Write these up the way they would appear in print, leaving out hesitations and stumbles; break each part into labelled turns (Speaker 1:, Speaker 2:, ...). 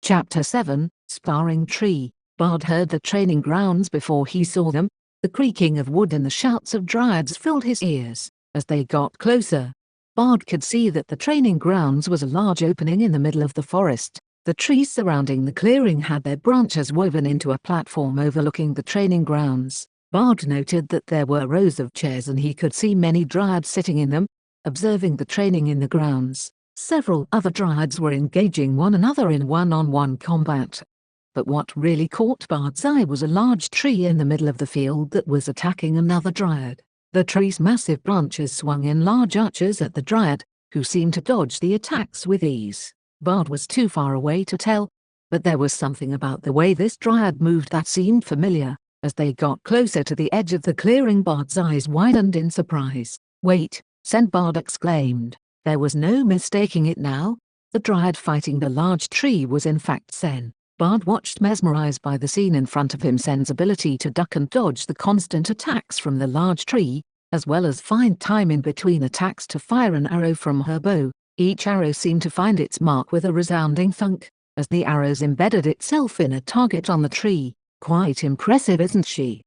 Speaker 1: Chapter 7, Sparring Tree. Bard heard the training grounds before he saw them. The creaking of wood and the shouts of dryads filled his ears. As they got closer, Bard could see that the training grounds was a large opening in the middle of the forest. The trees surrounding the clearing had their branches woven into a platform overlooking the training grounds. Bard noted that there were rows of chairs and he could see many dryads sitting in them, observing the training in the grounds. Several other dryads were engaging one another in one-on-one combat. But what really caught Bard's eye was a large tree in the middle of the field that was attacking another dryad. The tree's massive branches swung in large arches at the dryad, who seemed to dodge the attacks with ease. Bard was too far away to tell, but there was something about the way this dryad moved that seemed familiar. As they got closer to the edge of the clearing, Bard's eyes widened in surprise. "Wait," Bard exclaimed. There was no mistaking it now. The dryad fighting the large tree was in fact Sen. Bard watched mesmerized by the scene in front of him. Sen's ability to duck and dodge the constant attacks from the large tree, as well as find time in between attacks to fire an arrow from her bow. Each arrow seemed to find its mark with a resounding thunk, as the arrows embedded itself in a target on the tree. "Quite impressive, isn't she?"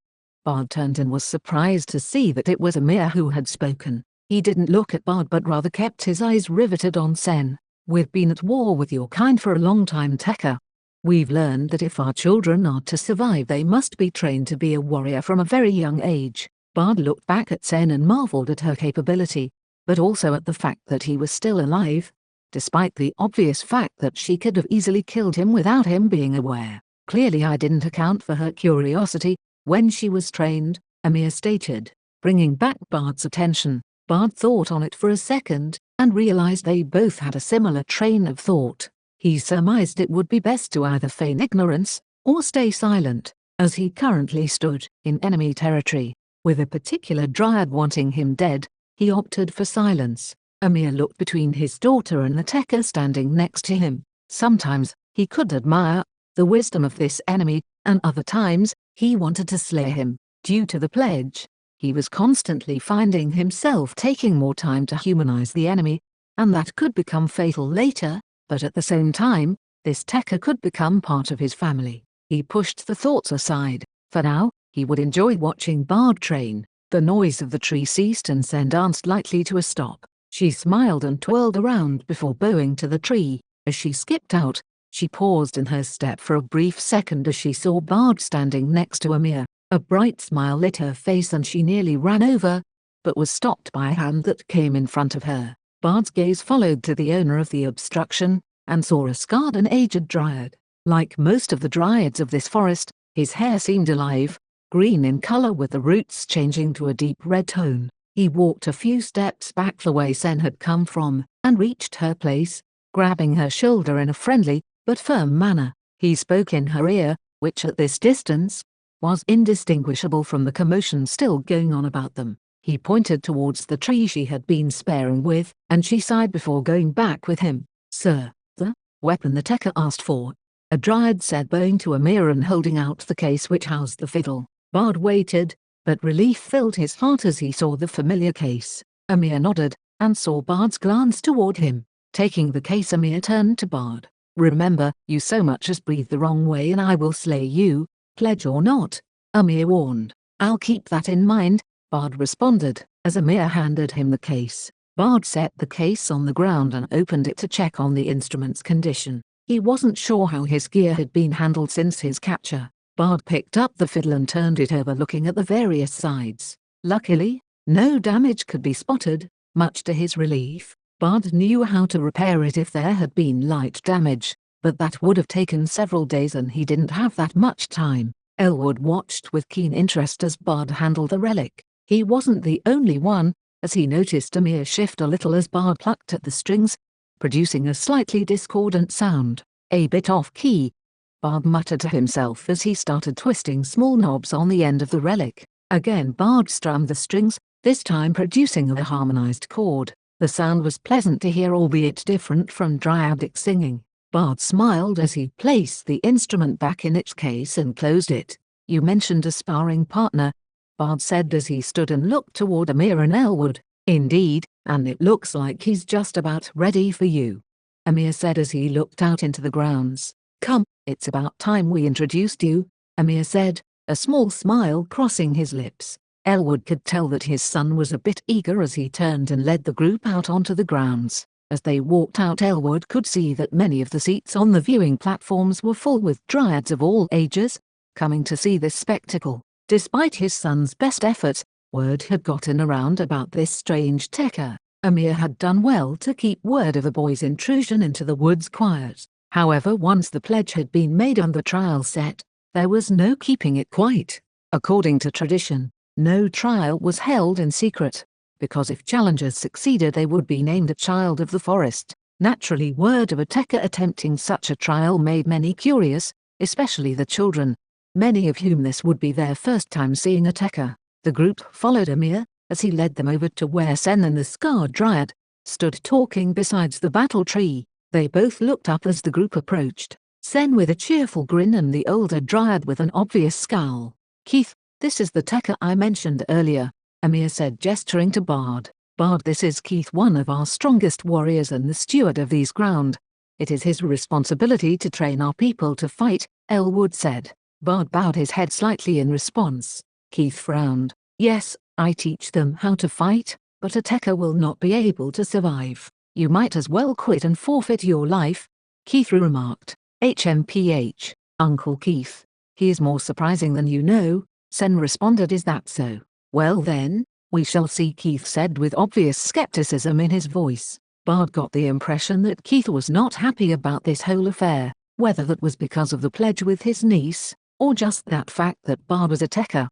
Speaker 1: Bard turned and was surprised to see that it was Amir who had spoken. He didn't look at Bard but rather kept his eyes riveted on Sen. "We've been at war with your kind for a long time, Tekka. We've learned that if our children are to survive, they must be trained to be a warrior from a very young age." Bard looked back at Sen and marveled at her capability, but also at the fact that he was still alive, despite the obvious fact that she could have easily killed him without him being aware. "Clearly I didn't account for her curiosity when she was trained," Amir stated, bringing back Bard's attention. Bard thought on it for a second, and realized they both had a similar train of thought. He surmised it would be best to either feign ignorance, or stay silent, as he currently stood in enemy territory. With a particular dryad wanting him dead, he opted for silence. Amir looked between his daughter and the Tekka standing next to him. Sometimes, he could admire the wisdom of this enemy, and other times, he wanted to slay him. Due to the pledge, he was constantly finding himself taking more time to humanize the enemy, and that could become fatal later, but at the same time, this Tekka could become part of his family. He pushed the thoughts aside. For now, he would enjoy watching Bard train. The noise of the tree ceased and Sen danced lightly to a stop. She smiled and twirled around before bowing to the tree. As she skipped out, she paused in her step for a brief second as she saw Bard standing next to Amir. A bright smile lit her face and she nearly ran over, but was stopped by a hand that came in front of her. Bard's gaze followed to the owner of the obstruction, and saw a scarred and aged dryad. Like most of the dryads of this forest, his hair seemed alive, green in color with the roots changing to a deep red tone. He walked a few steps back the way Sen had come from, and reached her place, grabbing her shoulder in a friendly, but firm manner. He spoke in her ear, which at this distance, was indistinguishable from the commotion still going on about them. He pointed towards the tree she had been sparring with, and she sighed before going back with him. "Sir, the weapon the Tekka asked for," a dryad said, bowing to Amir and holding out the case which housed the fiddle. Bard waited, but relief filled his heart as he saw the familiar case. Amir nodded, and saw Bard's glance toward him. Taking the case, Amir turned to Bard. "Remember, you so much as breathe the wrong way and I will slay you, pledge or not," Amir warned. "I'll keep that in mind," Bard responded, as Amir handed him the case. Bard set the case on the ground and opened it to check on the instrument's condition. He wasn't sure how his gear had been handled since his capture. Bard picked up the fiddle and turned it over, looking at the various sides. Luckily, no damage could be spotted. Much to his relief, Bard knew how to repair it if there had been light damage, but that would have taken several days and he didn't have that much time. Elwood watched with keen interest as Bard handled the relic. He wasn't the only one, as he noticed Amir shift a little as Bard plucked at the strings, producing a slightly discordant sound. "A bit off-key," Bard muttered to himself as he started twisting small knobs on the end of the relic. Again Bard strummed the strings, this time producing a harmonized chord. The sound was pleasant to hear, albeit different from dryadic singing. Bard smiled as he placed the instrument back in its case and closed it. "You mentioned a sparring partner," Bard said as he stood and looked toward Amir and Elwood. "Indeed, and it looks like he's just about ready for you," Amir said as he looked out into the grounds. Come, it's about time we introduced you, Amir said, a small smile crossing his lips. Elwood could tell that his son was a bit eager as he turned and led the group out onto the grounds. As they walked out, Elwood could see that many of the seats on the viewing platforms were full with dryads of all ages, coming to see this spectacle. Despite his son's best efforts, word had gotten around about this strange techer. Amir had done well to keep word of the boy's intrusion into the woods quiet. However, once the pledge had been made and the trial set, there was no keeping it quiet. According to tradition, no trial was held in secret, because if challengers succeeded they would be named a child of the forest. Naturally, word of a techer attempting such a trial made many curious, especially the children, many of whom this would be their first time seeing a techer. The group followed Amir, as he led them over to where Sen and the scarred dryad stood talking besides the battle tree. They both looked up as the group approached, Sen with a cheerful grin and the older dryad with an obvious scowl. "Keith, this is the techer I mentioned earlier," Amir said, gesturing to Bard. "Bard, this is Keith, one of our strongest warriors and the steward of these ground. It is his responsibility to train our people to fight," Elwood said. Bard bowed his head slightly in response. Keith frowned. "Yes, I teach them how to fight, but a techer will not be able to survive. You might as well quit and forfeit your life," Keith remarked. "HMPH, Uncle Keith. He is more surprising than you know," Sen responded. "Is that so? Well then, we shall see," Keith said with obvious skepticism in his voice. Bard got the impression that Keith was not happy about this whole affair, whether that was because of the pledge with his niece, or just that fact that Bard was a techer.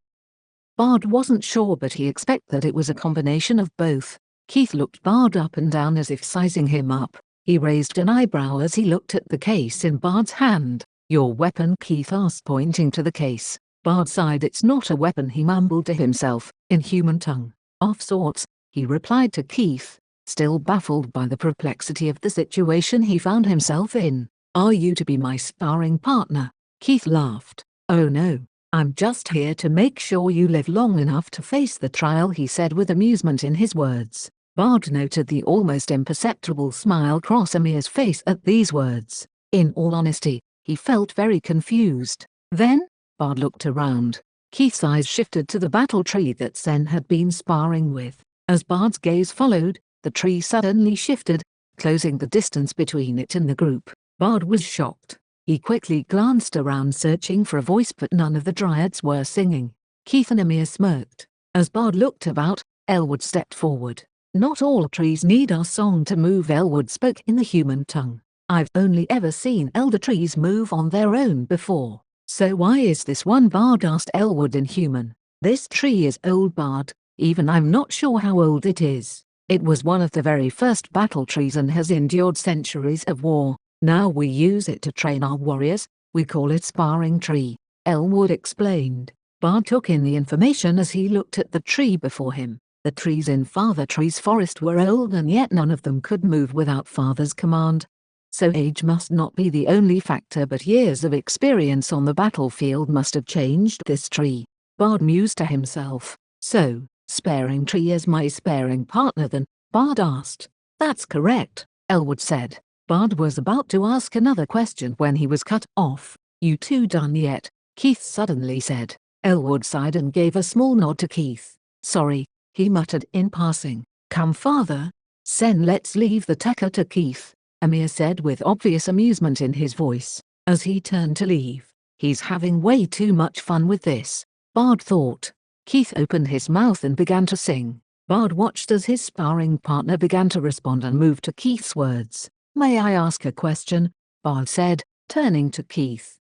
Speaker 1: Bard wasn't sure, but he expected that it was a combination of both. Keith looked Bard up and down as if sizing him up. He raised an eyebrow as he looked at the case in Bard's hand. "Your weapon?" Keith asked, pointing to the case. Bard sighed. "It's not a weapon," he mumbled to himself, in human tongue. "Of sorts," he replied to Keith, still baffled by the perplexity of the situation he found himself in. "Are you to be my sparring partner?" Keith laughed. "Oh no, I'm just here to make sure you live long enough to face the trial," he said with amusement in his words. Bard noted the almost imperceptible smile cross Amir's face at these words. In all honesty, he felt very confused. Then, Bard looked around. Keith's eyes shifted to the battle tree that Sen had been sparring with. As Bard's gaze followed, the tree suddenly shifted, closing the distance between it and the group. Bard was shocked. He quickly glanced around searching for a voice, but none of the dryads were singing. Keith and Amir smirked. As Bard looked about, Elwood stepped forward. "Not all trees need our song to move," Elwood spoke in the human tongue. "I've only ever seen elder trees move on their own before." "So why is this one?" Bard asked Elwood in human. "This tree is old, Bard. Even I'm not sure how old it is. It was one of the very first battle trees and has endured centuries of war. Now we use it to train our warriors. We call it Sparring Tree," Elwood explained. Bard took in the information as he looked at the tree before him. The trees in Father Tree's forest were old, and yet none of them could move without Father's command. So age must not be the only factor, but years of experience on the battlefield must have changed this tree. Bard mused to himself. "So, Sparring Tree is my sparring partner then?" Bard asked. "That's correct," Elwood said. Bard was about to ask another question when he was cut off. "You two done yet?" Keith suddenly said. Elwood sighed and gave a small nod to Keith. "Sorry," he muttered in passing. "Come, Father. Sen, let's leave the techer to Keith," Amir said with obvious amusement in his voice. As he turned to leave, "He's having way too much fun with this," Bard thought. Keith opened his mouth and began to sing. Bard watched as his sparring partner began to respond and moved to Keith's words. "May I ask a question?" Bard said, turning to Keith.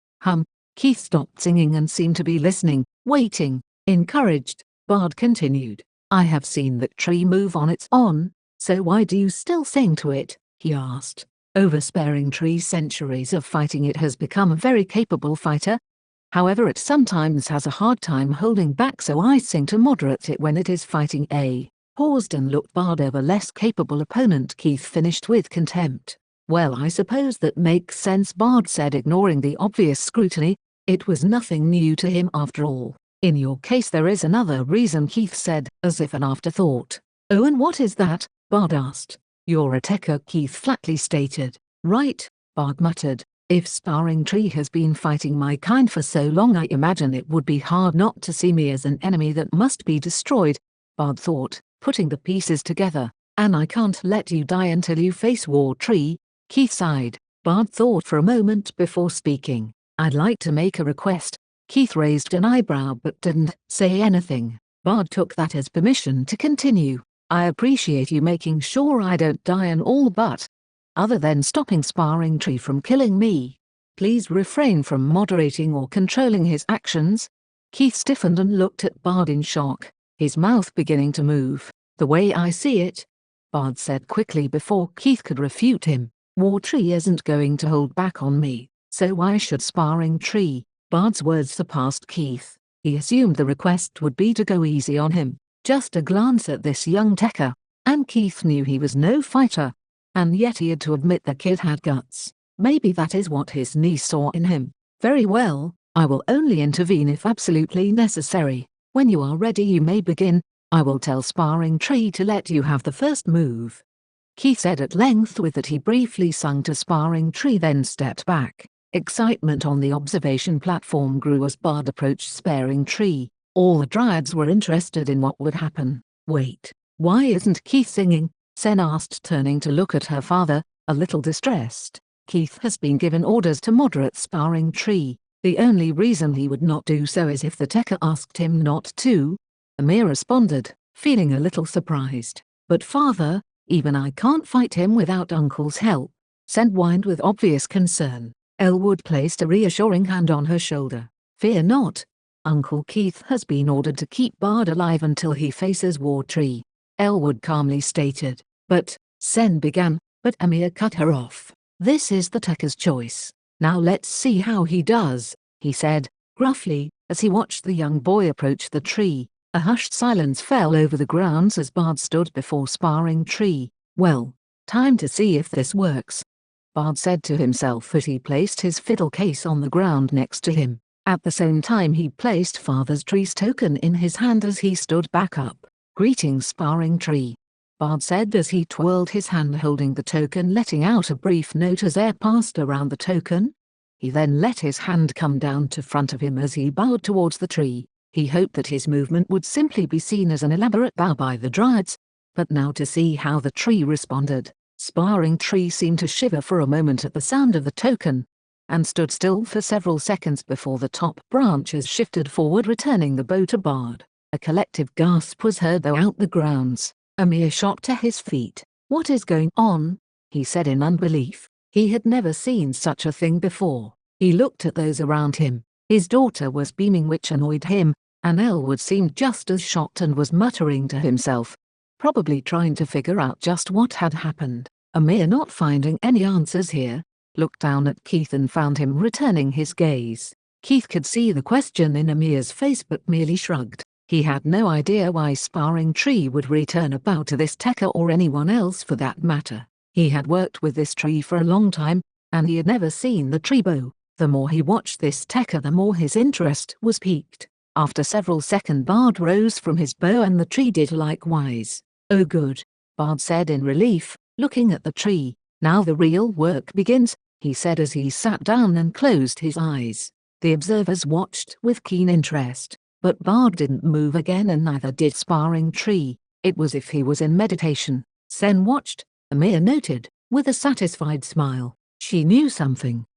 Speaker 1: Keith stopped singing and seemed to be listening, waiting. Encouraged, Bard continued. "I have seen that tree move on its own, so why do you still sing to it?" he asked. "Over Sparring Tree's centuries of fighting, it has become a very capable fighter. However, it sometimes has a hard time holding back, so I sing to moderate it when it is fighting a..." Paused and looked Bard over less capable opponent. Keith finished with contempt. "Well, I suppose that makes sense," Bard said, ignoring the obvious scrutiny. It was nothing new to him after all. "In your case there is another reason," Keith said, as if an afterthought. "Oh, and what is that?" Bard asked. "You're a techer," Keith flatly stated. "Right," Bard muttered. If Sparring Tree has been fighting my kind for so long, I imagine it would be hard not to see me as an enemy that must be destroyed, Bard thought, putting the pieces together. And I can't let you die until you face War Tree, Keith sighed. Bard thought for a moment before speaking. I'd like to make a request. Keith raised an eyebrow but didn't say anything. Bard took that as permission to continue. I appreciate you making sure I don't die and all, but other than stopping Sparring Tree from killing me, please refrain from moderating or controlling his actions. Keith stiffened and looked at Bard in shock, his mouth beginning to move. The way I see it, Bard said quickly before Keith could refute him, War Tree isn't going to hold back on me, so why should Sparring Tree? Bard's words surpassed Keith. He assumed the request would be to go easy on him. Just a glance at this young techer, and Keith knew he was no fighter. And yet he had to admit the kid had guts. Maybe that is what his niece saw in him. Very well, I will only intervene if absolutely necessary. When you are ready you may begin. I will tell Sparring Tree to let you have the first move. Keith said at length. With that he briefly sung to Sparring Tree, then stepped back. Excitement on the observation platform grew as Bard approached Sparring Tree. All the dryads were interested in what would happen. Wait, why isn't Keith singing? Sen asked, turning to look at her father, a little distressed. Keith has been given orders to moderate Sparring Tree. The only reason he would not do so is if the techer asked him not to. Amir responded, feeling a little surprised. But father, even I can't fight him without Uncle's help. Sen whined with obvious concern. Elwood placed a reassuring hand on her shoulder. Fear not. Uncle Keith has been ordered to keep Bard alive until he faces War Tree, Elwood calmly stated. But, Sen began, but Amir cut her off. This is the techer's choice. Now let's see how he does, he said, gruffly, as he watched the young boy approach the tree. A hushed silence fell over the grounds as Bard stood before Sparring Tree. Well, time to see if this works, Bard said to himself as he placed his fiddle case on the ground next to him. At the same time he placed Father's Tree's token in his hand as he stood back up. Greetings, Sparring Tree, Bard said as he twirled his hand holding the token, letting out a brief note as air passed around the token. He then let his hand come down to front of him as he bowed towards the tree. He hoped that his movement would simply be seen as an elaborate bow by the dryads, but now to see how the tree responded. Sparring Tree seemed to shiver for a moment at the sound of the token, and stood still for several seconds before the top branches shifted forward, returning the bow to Bard. A collective gasp was heard throughout the grounds. Amir shot to his feet. What is going on? He said in unbelief. He had never seen such a thing before. He looked at those around him. His daughter was beaming, which annoyed him, and Elwood seemed just as shocked and was muttering to himself, probably trying to figure out just what had happened. Amir, not finding any answers here, looked down at Keith and found him returning his gaze. Keith could see the question in Amir's face but merely shrugged. He had no idea why Sparring Tree would return a bow to this techer or anyone else for that matter. He had worked with this tree for a long time, and he had never seen the tree bow. The more he watched this techer, the more his interest was piqued. After several seconds, Bard rose from his bow and the tree did likewise. Oh good, Bard said in relief, looking at the tree. Now the real work begins, he said as he sat down and closed his eyes. The observers watched with keen interest, but Bard didn't move again, and neither did Sparring Tree. It was as if he was in meditation. Sen watched, Amir noted, with a satisfied smile. She knew something.